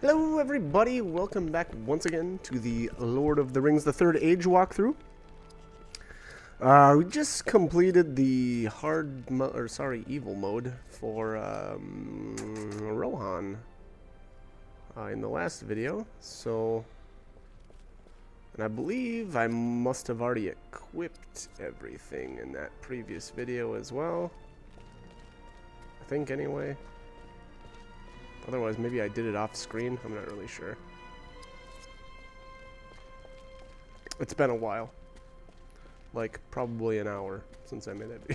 Hello everybody, welcome back once again to the Lord of the Rings The Third Age walkthrough. We just completed the evil mode for Rohan in the last video, and I believe I must have already equipped everything in that previous video as well. I think anyway. Otherwise, maybe I did it off screen. I'm not really sure. It's been a while. Like, probably an hour since I made that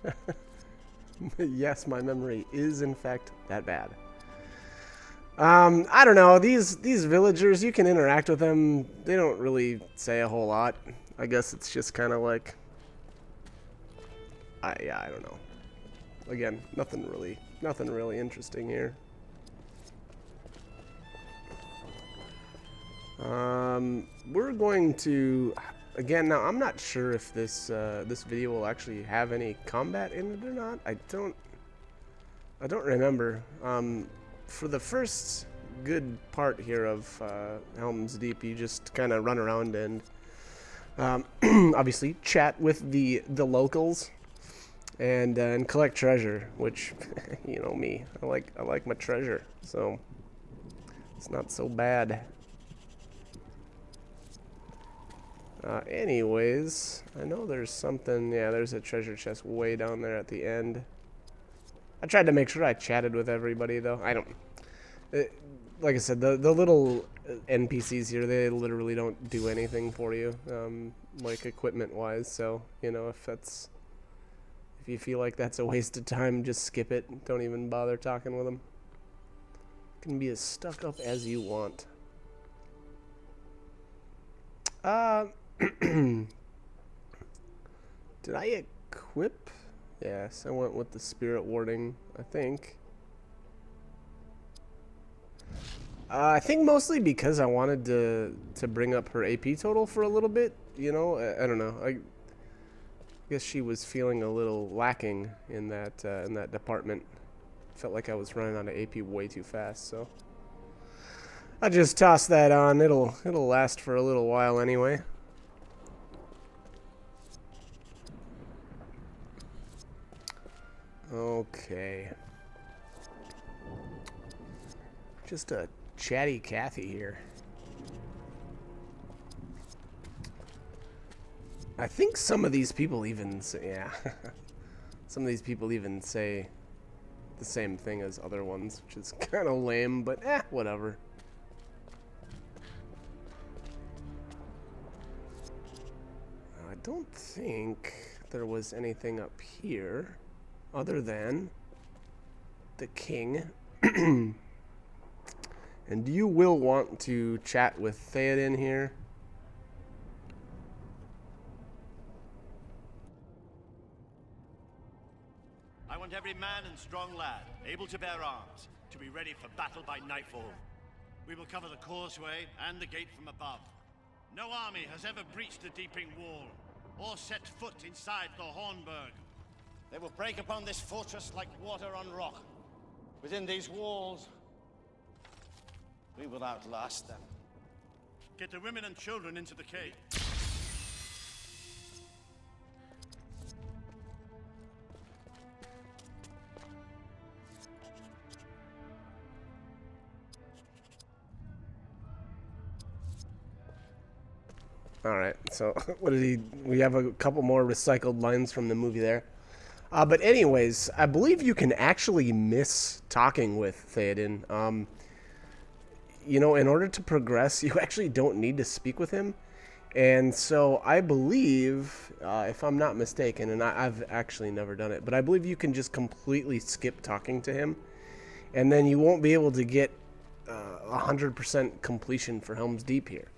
video. Yes, my memory is, in fact, that bad. I don't know. These villagers, you can interact with them. They don't really say a whole lot. I guess it's just kind of like... I don't know. Again, nothing really interesting here. We're going to, again, now I'm not sure if this video will actually have any combat in it or not. I don't remember. For the first good part here of Helm's Deep, you just kind of run around and obviously chat with the locals. And collect treasure, which, you know me, I like my treasure, so it's not so bad. Anyways, I know there's something. Yeah, there's a treasure chest way down there at the end. I tried to make sure I chatted with everybody, though. I don't. Like I said, the little NPCs here, they literally don't do anything for you, like equipment-wise. So you know, if you feel like that's a waste of time, just skip it. Don't even bother talking with them. You can be as stuck up as you want. Did I equip? Yes, I went with the Spirit Warding, I think. I think mostly because I wanted to bring up her AP total for a little bit. You know, I don't know. I guess she was feeling a little lacking in that department. Felt like I was running out of AP way too fast, so I just tossed that on. It'll last for a little while anyway. Okay. Just a chatty Cathy here. I think some of these people even say, yeah, some of these people even say the same thing as other ones, which is kind of lame, but whatever. I don't think there was anything up here other than the king. And you will want to chat with Theoden here. I want every man and strong lad, able to bear arms, to be ready for battle by nightfall. We will cover the causeway and the gate from above. No army has ever breached the Deeping Wall, or set foot inside the Hornburg. They will break upon this fortress like water on rock. Within these walls, we will outlast them. Get the women and children into the cave. Alright, so what did he... We have a couple more recycled lines from the movie there. But anyways, I believe you can actually miss talking with Theoden. You know, in order to progress, you actually don't need to speak with him. And so I believe, if I'm not mistaken, and I've actually never done it, but I believe you can just completely skip talking to him. And then you won't be able to get 100% completion for Helm's Deep here.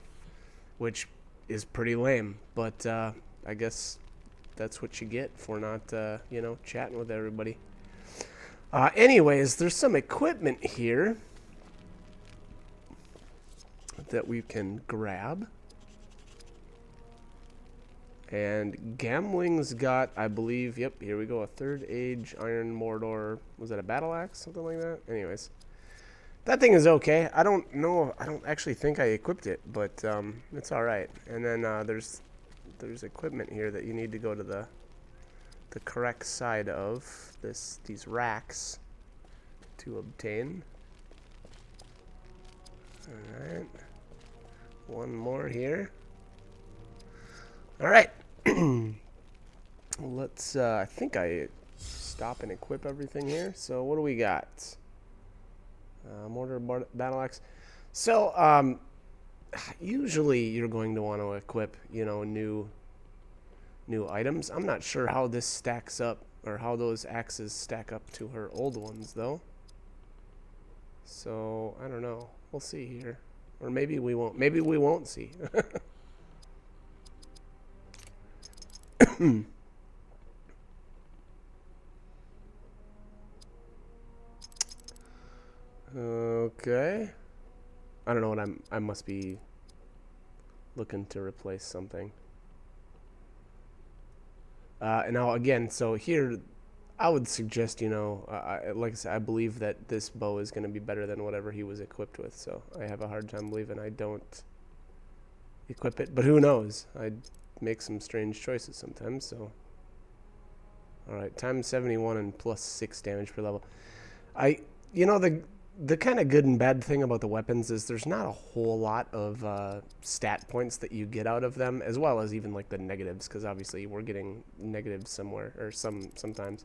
Which is pretty lame, but I guess that's what you get for not, you know, chatting with everybody. Anyways, there's some equipment here that we can grab. And Gamling's got, I believe, yep, here we go, a Third Age Iron Mordor. Was that a battle axe? Something like that? Anyways. That thing is okay. I don't know. I don't actually think I equipped it, but it's all right. And then there's equipment here that you need to go to the correct side of these racks to obtain. All right. One more here. All right. Let's. I think I stop and equip everything here. So what do we got? Mortar battle axe. So usually you're going to want to equip, new items. I'm not sure how this stacks up, or how those axes stack up to her old ones, though. So I don't know. We'll see here, or maybe we won't. Maybe we won't see. Okay. I don't know what I must be looking to replace something. Now again, so here, I would suggest, like I said, I believe that this bow is going to be better than whatever he was equipped with. So I have a hard time believing I don't equip it, but who knows? I make some strange choices sometimes. So, all right, times 71 and plus 6 damage per level. The kind of good and bad thing about the weapons is there's not a whole lot of stat points that you get out of them, as well as even like the negatives, because obviously we're getting negatives somewhere, or sometimes.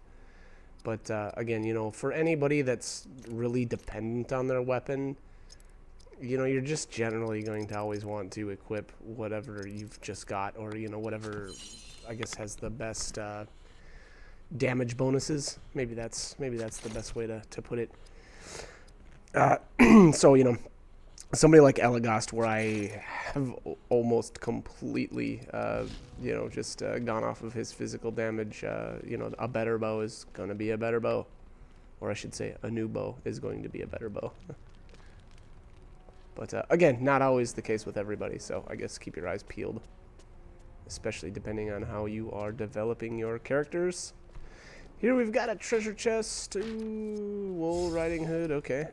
But again, for anybody that's really dependent on their weapon, you're just generally going to always want to equip whatever you've just got, or whatever I guess has the best damage bonuses. Maybe that's the best way to put it. So, somebody like Elagast, where I have almost completely, just gone off of his physical damage, a better bow is going to be a better bow. Or I should say, a new bow is going to be a better bow. But, again, not always the case with everybody, so I guess keep your eyes peeled. Especially depending on how you are developing your characters. Here we've got a treasure chest. Ooh, Wool Riding Hood, okay.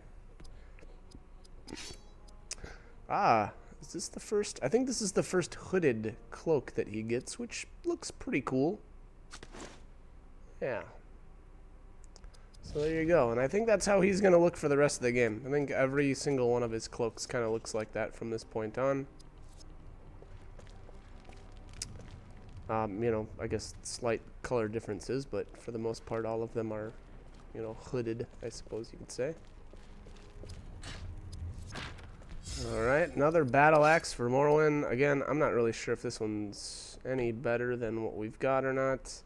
Is this the first? I think this is the first hooded cloak that he gets, which looks pretty cool. Yeah. So there you go. And I think that's how he's going to look for the rest of the game. I think every single one of his cloaks kind of looks like that from this point on. I guess slight color differences, but for the most part, all of them are, hooded, I suppose you could say. Alright, another battle axe for Morrowind. Again, I'm not really sure if this one's any better than what we've got or not.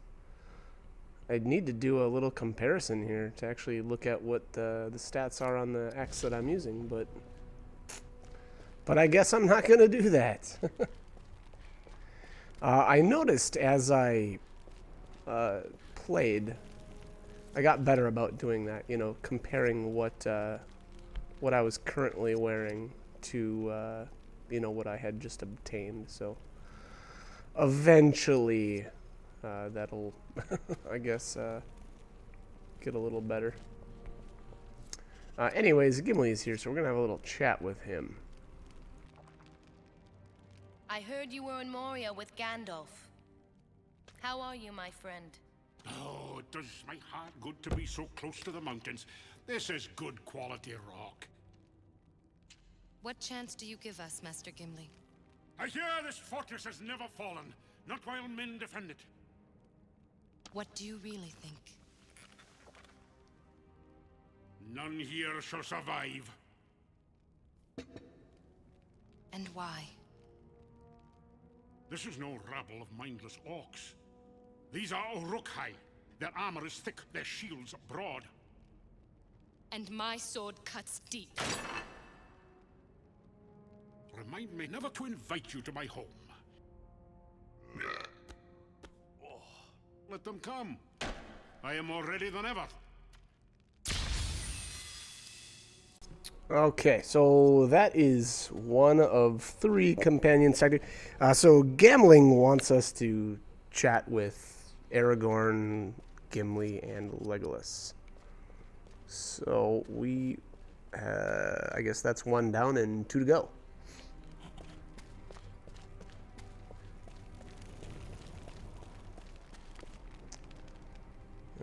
I'd need to do a little comparison here to actually look at what the stats are on the axe that I'm using, but I guess I'm not going to do that. I noticed as I played, I got better about doing that, comparing what I was currently wearing to, what I had just obtained. So eventually that'll, I guess, get a little better. Anyways, Gimli is here, so we're going to have a little chat with him. I heard you were in Moria with Gandalf. How are you, my friend? Oh, it does my heart good to be so close to the mountains. This is good quality rock. What chance do you give us, Master Gimli? I hear this fortress has never fallen, not while men defend it. What do you really think? None here shall survive. And why? This is no rabble of mindless orcs. These are Uruk-hai. Their armor is thick, their shields broad. And my sword cuts deep. Remind me never to invite you to my home. Oh, let them come. I am more ready than ever. Okay, so that is one of 3 companion sectors. So Gamling wants us to chat with Aragorn, Gimli, and Legolas. So we guess that's 1 down and 2 to go.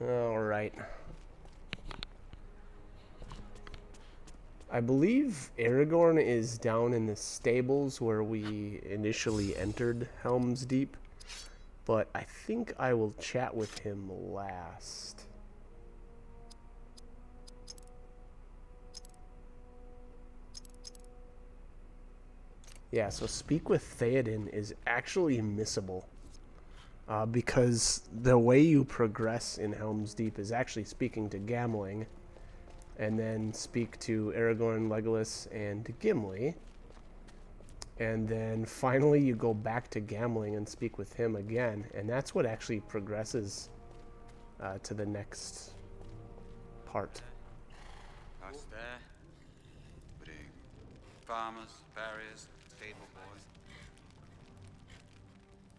All right. I believe Aragorn is down in the stables where we initially entered Helm's Deep, but I think I will chat with him last. Yeah, so speak with Theoden is actually missable. Because the way you progress in Helm's Deep is actually speaking to Gamling, and then speak to Aragorn, Legolas, and Gimli. And then finally you go back to Gamling and speak with him again, and that's what actually progresses to the next part. Us there, with farmers, farriers, stable boys.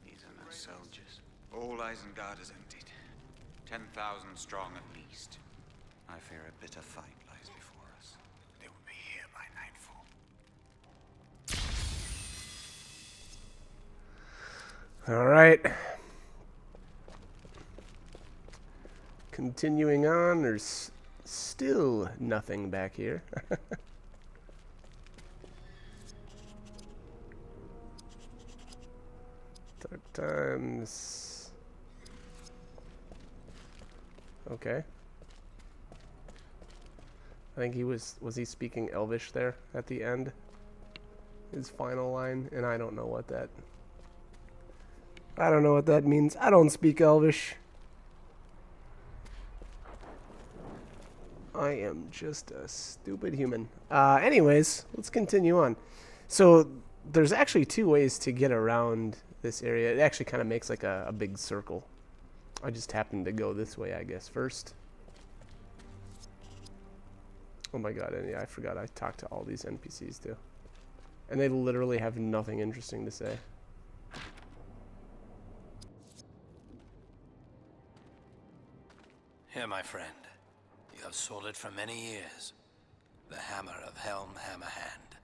These are no soldiers. All Isengard is emptied. 10,000 strong at least. I fear a bitter fight lies before us. They will be here by nightfall. All right. Continuing on, there's still nothing back here. Dark times. Okay. I think he was he speaking Elvish there at the end? His final line, and I don't know what that means. I don't speak Elvish. I am just a stupid human. Anyways, let's continue on. So there's actually 2 ways to get around this area. It actually kind of makes like a big circle. I just happened to go this way, I guess, first. Oh my god, and yeah, I forgot I talked to all these NPCs too. And they literally have nothing interesting to say. Here, my friend. You have sought it for many years. The Hammer of Helm Hammerhand.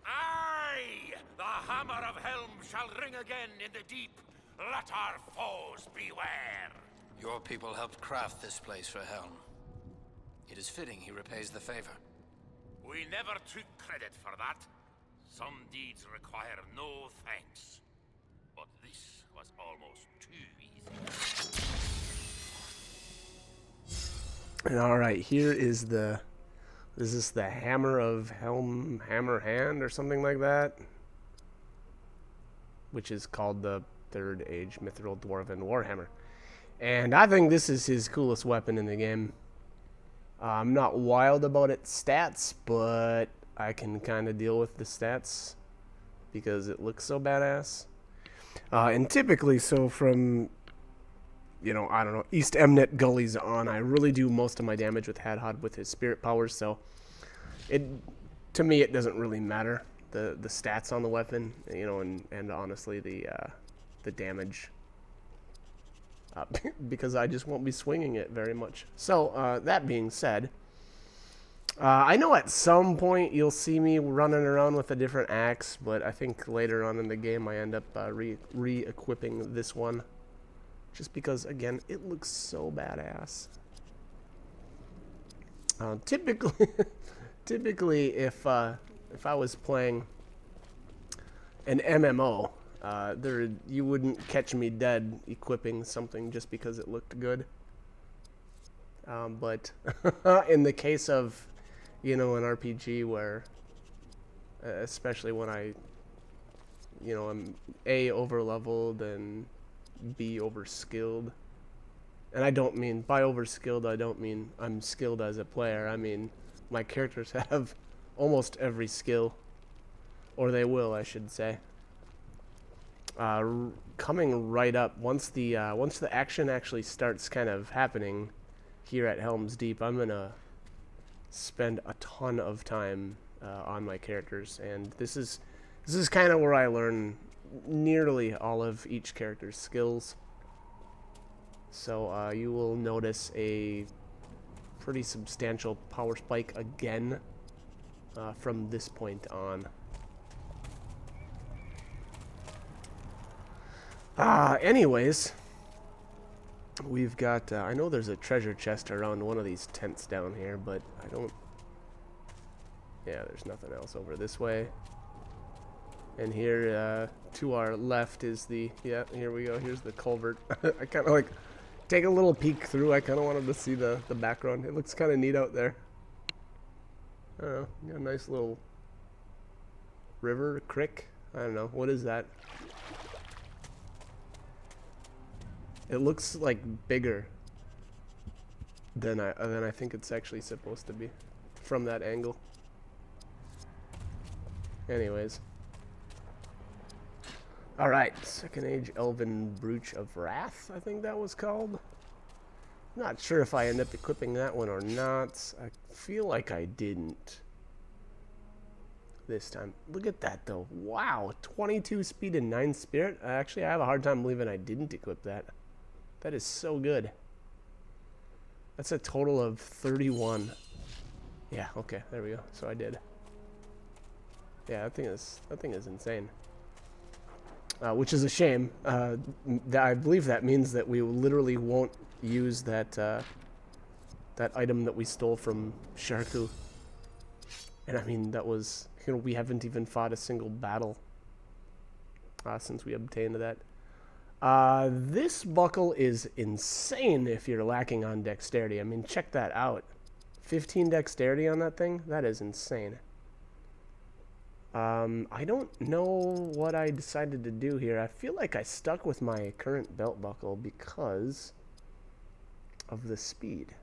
Aye! The Hammer of Helm shall ring again in the deep. Let our foes beware! Your people helped craft this place for Helm. It is fitting he repays the favor. We never took credit for that. Some deeds require no thanks. But this was almost too easy. And alright, here is the... Is this the Hammer of Helm Hammerhand or something like that? Which is called the Third Age Mithril Dwarven Warhammer. And I think this is his coolest weapon in the game. I'm not wild about its stats, but I can kind of deal with the stats because it looks so badass. And typically, so from, you know, I don't know, East Emnet Gullies on, I really do most of my damage with Hadhod with his spirit powers, so to me it doesn't really matter, the stats on the weapon, you know, and honestly the damage. Because I just won't be swinging it very much. So, that being said, I know at some point you'll see me running around with a different axe, but I think later on in the game I end up re-equipping this one. Just because, again, it looks so badass. Typically, if I was playing an MMO, you wouldn't catch me dead equipping something just because it looked good. But in the case of, you know, an RPG where, especially when I'm A, over-leveled, and B, over-skilled. And I don't mean, by over-skilled, I don't mean I'm skilled as a player. I mean, my characters have almost every skill. Or they will, I should say. Coming right up, once the action actually starts kind of happening here at Helm's Deep, I'm gonna spend a ton of time on my characters, and this is kind of where I learn nearly all of each character's skills. So you will notice a pretty substantial power spike again from this point on. Anyways, we've got, I know there's a treasure chest around one of these tents down here, but I don't, yeah, there's nothing else over this way. And here, to our left is the, yeah, here we go, here's the culvert. I kind of like, take a little peek through, I kind of wanted to see the background. It looks kind of neat out there. I don't know, got a nice little river, creek, I don't know, what is that? It looks like bigger than I think it's actually supposed to be from that angle. Anyways. Alright, Second Age Elven Brooch of Wrath, I think that was called. Not sure if I end up equipping that one or not. I feel like I didn't this time. Look at that though. Wow, 22 speed and 9 spirit. Actually, I have a hard time believing I didn't equip that. That is so good. That's a total of 31. Yeah, okay, there we go. So I did. Yeah, that thing is insane. Which is a shame. I believe that means that we literally won't use that that item that we stole from Sharku. And I mean, that was, you know, we haven't even fought a single battle since we obtained that. This buckle is insane if you're lacking on dexterity. I mean, check that out. 15 dexterity on that thing? That is insane. I don't know what I decided to do here. I feel like I stuck with my current belt buckle because of the speed.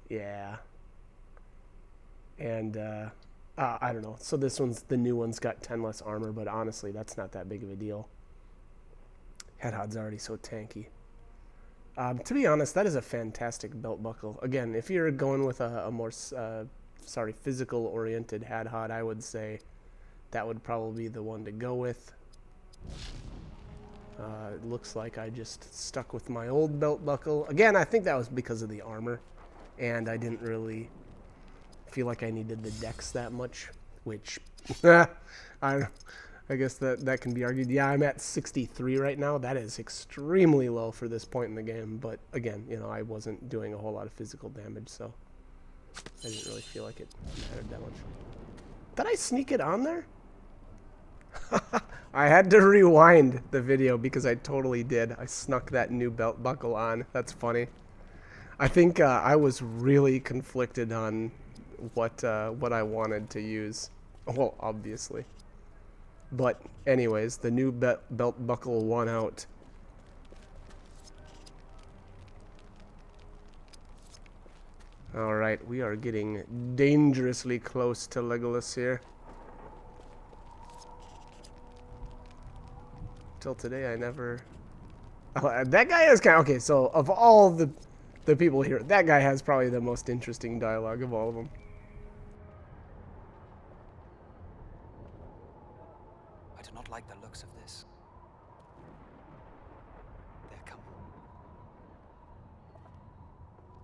Yeah. And, I don't know. So this one's, the new one's got 10 less armor, but honestly, that's not that big of a deal. Headhod's already so tanky. To be honest, that is a fantastic belt buckle. Again, if you're going with a more, physical-oriented Headhod, I would say that would probably be the one to go with. It looks like I just stuck with my old belt buckle. Again, I think that was because of the armor, and I didn't really feel like I needed the dex that much, which, I guess that can be argued. Yeah, I'm at 63 right now. That is extremely low for this point in the game. But again, you know, I wasn't doing a whole lot of physical damage, so I didn't really feel like it mattered that much. Did I sneak it on there? I had to rewind the video because I totally did. I snuck that new belt buckle on. That's funny. I think I was really conflicted on what I wanted to use. Well, obviously. But anyways, the new belt buckle won out. Alright, we are getting dangerously close to Legolas here. Till today, I never... Oh, that guy is kind of... Okay, so of all the people here, that guy has probably the most interesting dialogue of all of them. I do not like the looks of this. They're coming.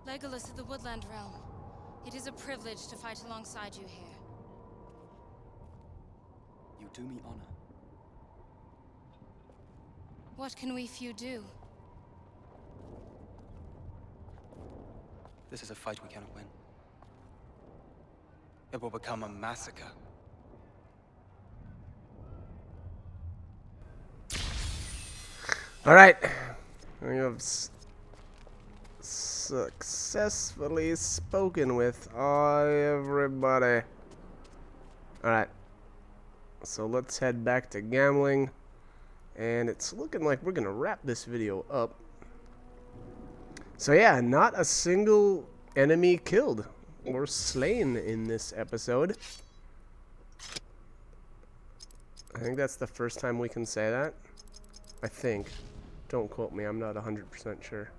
Legolas of the Woodland Realm. It is a privilege to fight alongside you here. You do me honor. What can we few do? This is a fight we cannot win. It will become a massacre. Alright. We have successfully spoken with everybody. Alright. So let's head back to gambling. And it's looking like we're going to wrap this video up. So yeah, not a single enemy killed or slain in this episode. I think that's the first time we can say that. I think. Don't quote me, I'm not 100% sure.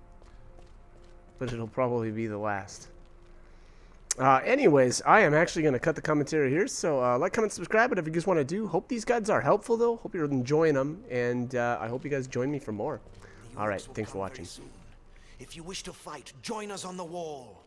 But it'll probably be the last. Anyways, I am actually going to cut the commentary here. So like, comment, subscribe, whatever you guys want to do. Hope these guides are helpful, though. Hope you're enjoying them. And I hope you guys join me for more. Alright, thanks for watching. If you wish to fight, join us on the wall.